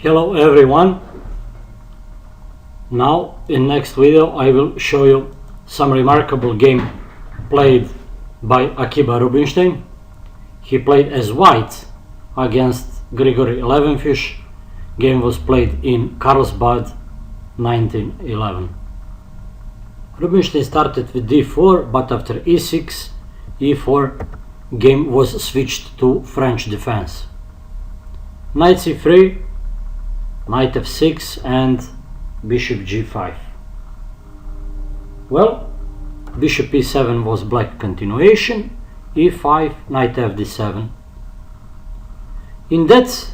Hello everyone. Now in next video I will show you some remarkable game played by Akiba Rubinstein. He played as white against Grigory Levenfish. Game was played in Carlsbad 1911. Rubinstein started with d4, but after e6, e4 game was switched to French defense. Knight c3, knight f6 and bishop g5. Well, bishop e7 was black continuation, e5, knight fd7. In that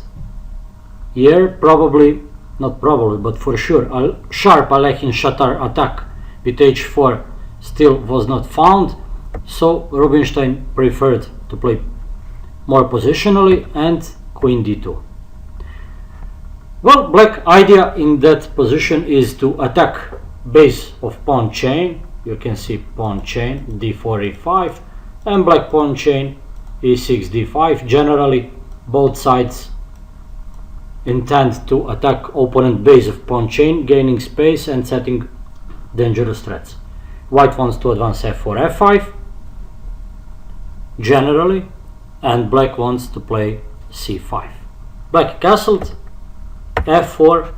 year, but for sure, a sharp Alekhine Shatar attack with h4 still was not found, so Rubinstein preferred to play more positionally and queen d2. Well, black idea in that position is to attack base of pawn chain. You can see pawn chain d4 e5 and black pawn chain e6 d5. Generally both sides intend to attack opponent base of pawn chain, gaining space and setting dangerous threats. White wants to advance f4 f5 generally, and black wants to play c5. Black castled f4,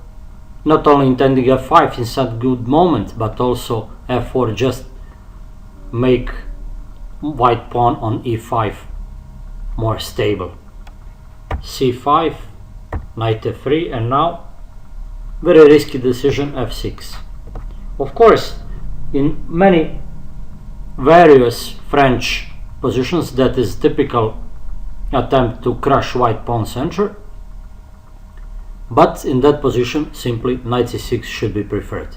not only intending f5 in such good moment, but also f4 just make white pawn on e5 more stable. c5, knight f3, and now very risky decision f6. Of course, in many various French positions that is typical attempt to crush white pawn center, but in that position simply knight c6 should be preferred.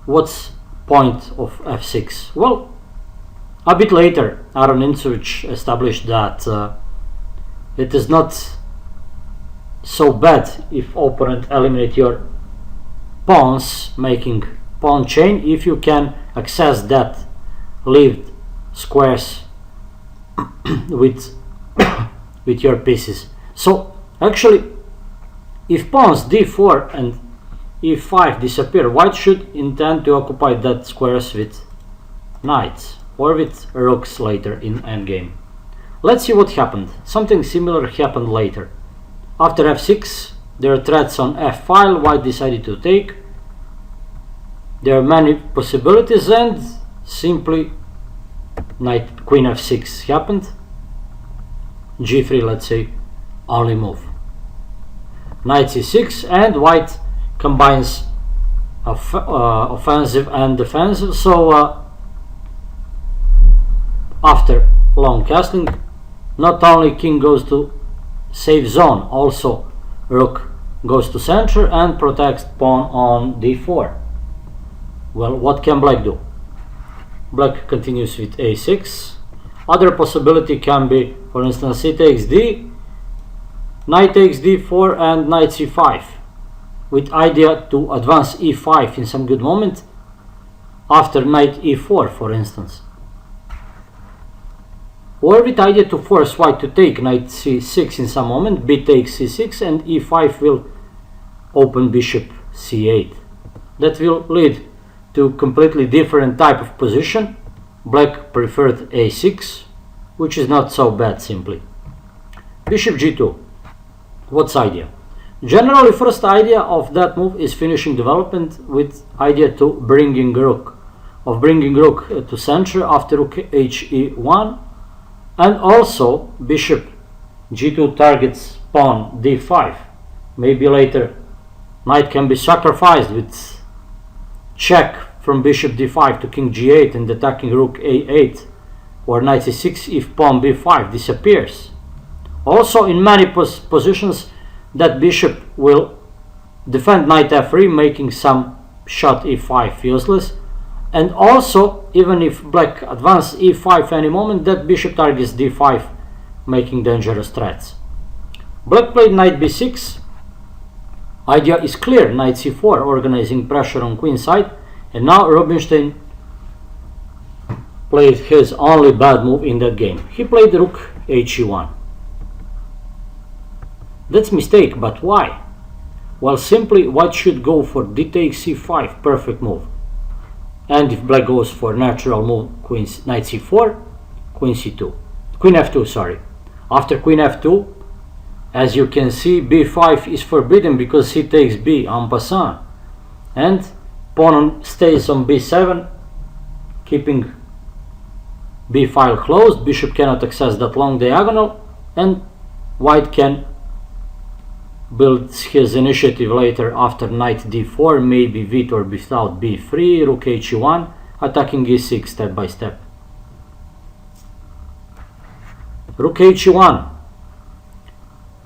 What's point of f6? Well, a bit later Aaron Insuch established that it is not so bad if opponent eliminate your pawns, making pawn chain, if you can access that leaved squares with your pieces. So actually, if pawns d4 and e5 disappear, white should intend to occupy that squares with knights or with rooks later in endgame. Let's see what happened. Something similar happened later. After f6, there are threats on f file. White decided to take. There are many possibilities, and simply knight queen f6 happened. g3, let's say, only move. Knight c6, and white combines offensive and defensive. So after long castling, not only king goes to safe zone, also rook goes to center and protects pawn on d4. Well, what can black do? Black continues with a6. Other possibility can be, for instance, c takes d, knight takes d4 and knight c5, with idea to advance e5 in some good moment after knight e4, for instance. Or with idea to force white to take knight c6 in some moment, b takes c6, and e5 will open bishop c8. That will lead to completely different type of position. Black preferred a6, which is not so bad simply. Bishop g2. What's idea? Generally, first idea of that move is finishing development with idea to bringing rook to center after rook he1, and also bishop g2 targets pawn d5. Maybe later knight can be sacrificed with check from bishop d5 to king g8 and attacking rook a8, or knight c6 if pawn b5 disappears. Also, in many positions, that bishop will defend knight f3, making some shot e5 useless. And also, even if black advance e5 any moment, that bishop targets d5, making dangerous threats. Black played knight b6. Idea is clear, knight c4, organizing pressure on queen side. And now Rubinstein played his only bad move in that game. He played rook he1. That's mistake, but why? Well, simply white should go for d takes c5, perfect move. And if black goes for natural move, knight c4, queen c2, queen f2, sorry. After queen f2, as you can see, b5 is forbidden because c takes b en passant, and pawn stays on b7, keeping b file closed. Bishop cannot access that long diagonal, and white can build his initiative later after knight d4, maybe with or without b3, rook h1, attacking e6 step by step. Rook h1,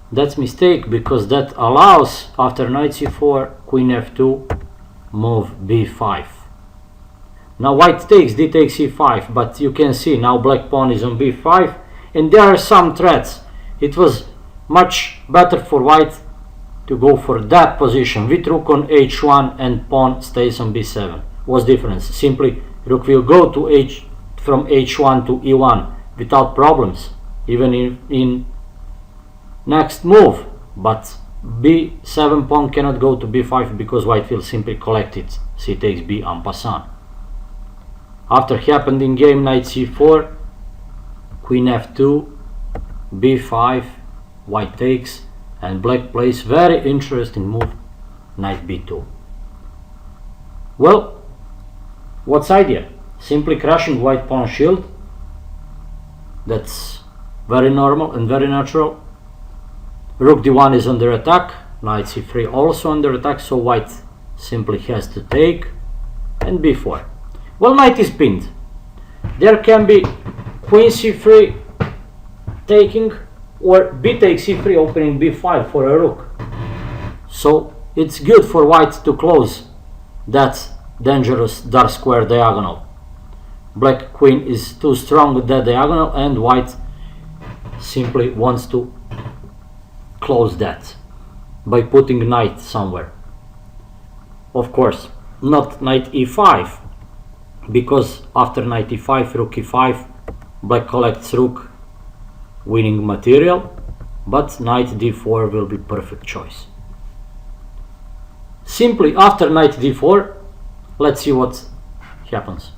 that's mistake because that allows after knight c4, queen f2, move b5. Now white takes d takes c5, but you can see now black pawn is on b5 and there are some threats. It was much better for white to go for that position with rook on h1 and pawn stays on b7. What's the difference? Simply rook will go to from h1 to e1 without problems, even in next move, but b7 pawn cannot go to b5 because white will simply collect it. C takes b en passant. After happened in game knight c4, queen f2, b5, white takes, and black plays very interesting move, knight b2. Well, what's idea? Simply crushing white pawn shield. That's very normal and very natural. Rook d1 is under attack, knight c3 also under attack, so white simply has to take, and b4. Well, knight is pinned. There can be queen c3 taking, or b takes c3 opening b5 for a rook. So it's good for white to close that dangerous dark square diagonal. Black queen is too strong with that diagonal, and white simply wants to close that by putting knight somewhere. Of course, not knight e5, because after knight e5, rook e5, black collects rook, winning material, but knight d4 will be perfect choice. Simply after knight d4, let's see what happens.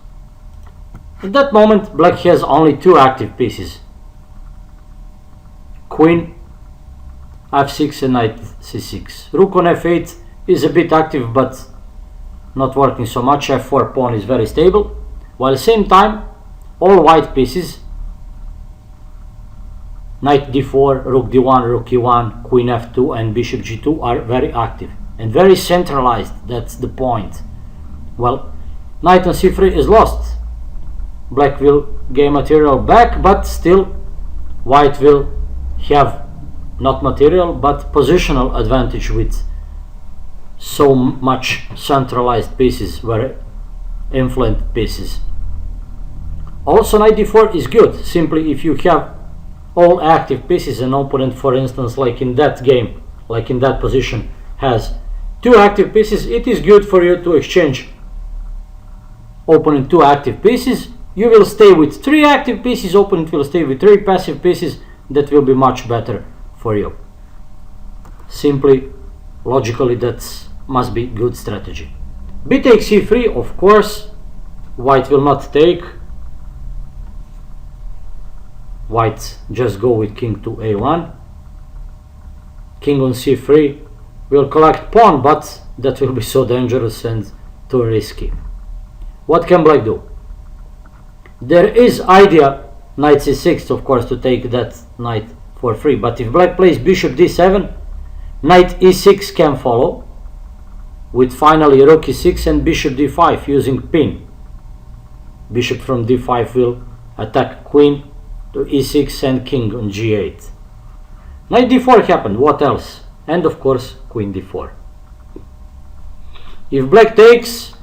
At that moment, black has only two active pieces, queen f6 and knight c6. Rook on f8 is a bit active but not working so much. f4 pawn is very stable, while at the same time all white pieces, knight d4, rook d1, rook e1, queen f2 and bishop g2 are very active and very centralized. That's the point. Well, knight on c3 is lost. Black will gain material back, but still white will have not material but positional advantage with so much centralized pieces, very influent pieces. Also, knight d4 is good. Simply if you have all active pieces, an opponent, for instance, like in that game, like in that position, has two active pieces, it is good for you to exchange opponent two active pieces. You will stay with three active pieces, opponent will stay with three passive pieces. That will be much better for you. Simply, logically, that must be good strategy. B takes c3, of course, white will not take. White just go with king to a1. King on c3 will collect pawn, but that will be so dangerous and too risky. What can black do? There is idea knight c6, of course, to take that knight for free, but if black plays bishop d7, knight e6 can follow with finally rook e6 and bishop d5 using pin. Bishop from d5 will attack queen to e6 and king on g8. Knight d4 happened, what else? And of course queen d4. If black takes,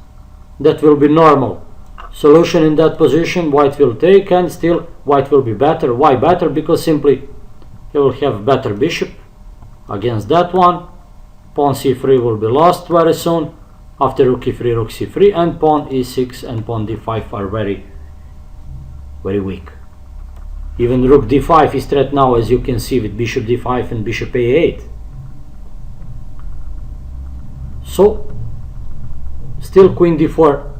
that will be normal solution in that position. White will take, and still white will be better. Why better? Because simply he will have better bishop against that one. Pawn c3 will be lost very soon. After rook e3, rook c3, and pawn e6 and pawn d5 are very weak. Even rook d5 is threat now, as you can see, with bishop d5 and bishop a8. So still queen d4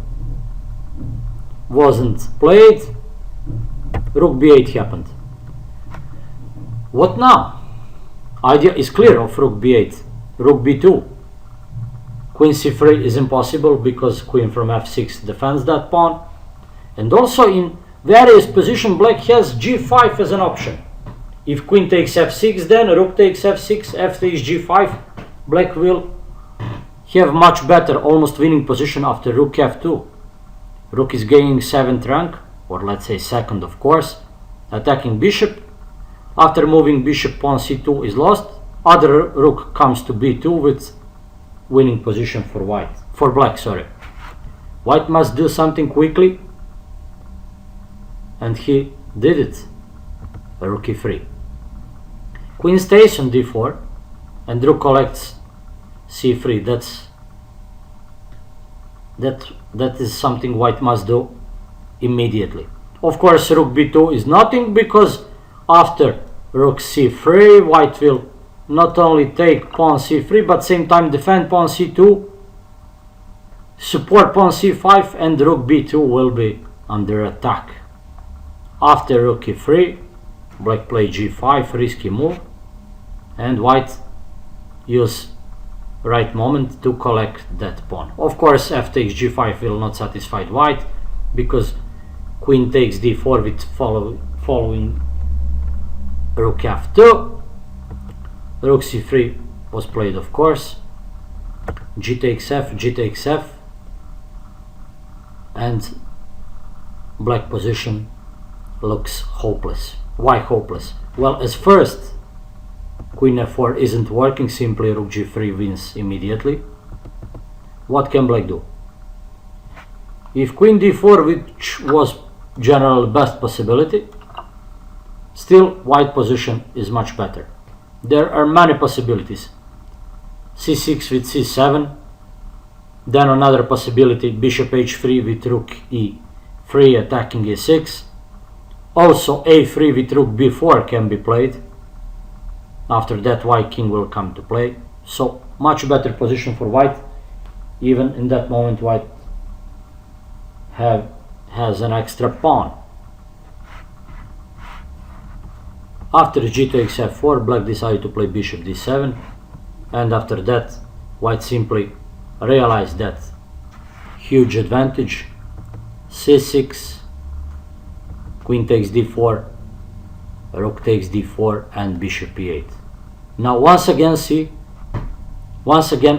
wasn't played, rook b8 happened. What now? Idea is clear of rook b8, rook b2. Queen c3 is impossible because queen from f6 defends that pawn. And also in various positions black has g5 as an option. If queen takes f6, then rook takes f6, f takes g5, black will have much better, almost winning position after rook f2. Rook is gaining 7th rank, or let's say 2nd of course, attacking bishop. After moving bishop, pawn c2 is lost. Other rook comes to b2 with winning position for black. White must do something quickly, and he did it. Rook e3. Queen stays on d4 and rook collects c3. That is something white must do immediately. Of course, rook b2 is nothing, because after rook c3 white will not only take pawn c3 but same time defend pawn c2, support pawn c5, and rook b2 will be under attack. After rook e3, black play g5, risky move, and white use right moment to collect that pawn. Of course, f takes g5 will not satisfy white, because queen takes d4 with following rook f2. Rook c3 was played, of course. G takes f, g takes f, and black position looks hopeless. Why hopeless? Well, as first queen f4 isn't working, simply rook g3 wins immediately. What can black do? If queen d4, which was generally best possibility, still white position is much better. There are many possibilities. c6 with c7, then another possibility, bishop h3 with rook e3 attacking e6. Also a3 with rook b4 can be played. After that white king will come to play. So much better position for white. Even in that moment white has an extra pawn. After g takes f4, black decided to play bishop d7, and after that white simply realized that huge advantage. c6, queen takes d4, rook takes d4, and bishop e8. Now once again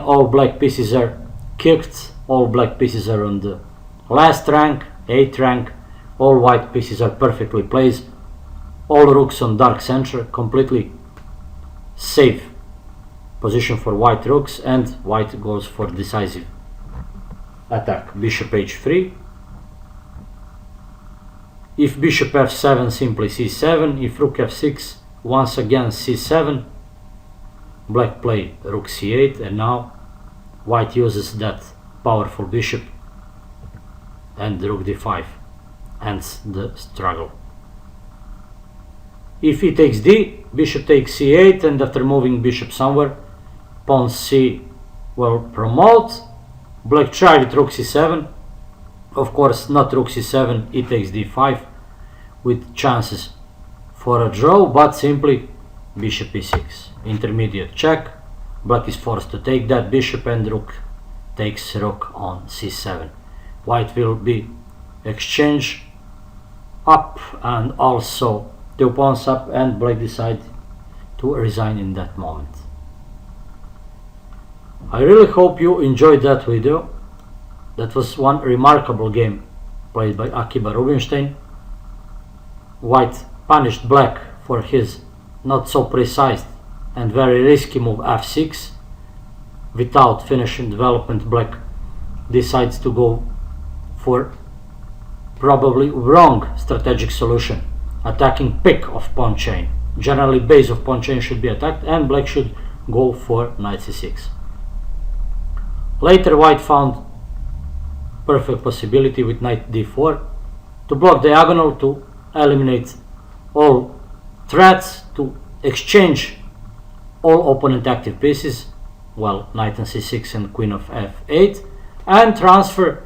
all black pieces are kicked, all black pieces are on the last rank, 8th rank, all white pieces are perfectly placed, all rooks on dark center, completely safe position for white rooks, and white goes for decisive attack. Bishop h3. If bishop f7, simply c7. If rook f6, once again c7. Black play rook c8, and now white uses that powerful bishop, and rook d5 ends the struggle. If e takes d, bishop takes c8, and after moving bishop somewhere, pawn c will promote. Black tried with rook c7. Of course, not rook c7, e takes d5 with chances for a draw, but simply bishop e6. Intermediate check. Black is forced to take that bishop, and rook takes rook on c7. White will be exchange up and also 2 pawns up, and black decide to resign in that moment. I really hope you enjoyed that video. That was one remarkable game played by Akiba Rubinstein. White punished black for his not so precise and very risky move f6. Without finishing development, black decides to go for probably wrong strategic solution, attacking pick of pawn chain. Generally base of pawn chain should be attacked, and black should go for knight c6. Later white found perfect possibility with knight d4 to block diagonal, to eliminate all threats, to exchange all opponent active pieces, well, knight on c6 and queen of f8, and transfer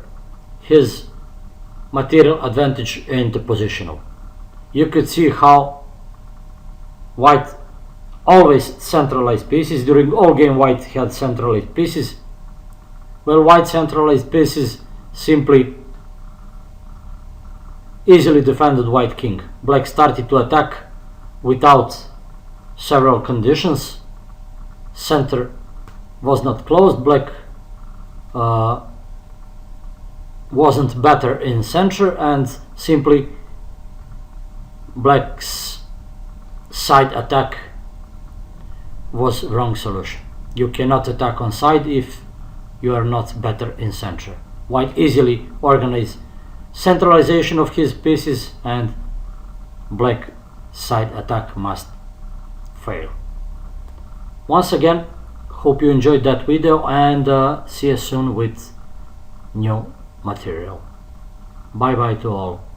his material advantage into positional. You could see how white always centralized pieces. During all game white had centralized pieces. Well, white centralized pieces simply easily defended white king. Black started to attack without several conditions. Center was not closed. Black wasn't better in center, and simply black's side attack was wrong solution. You cannot attack on side if you are not better in center. White easily organized centralization of his pieces, and black side attack must fail. Once again, hope you enjoyed that video, and see you soon with new material. Bye bye to all.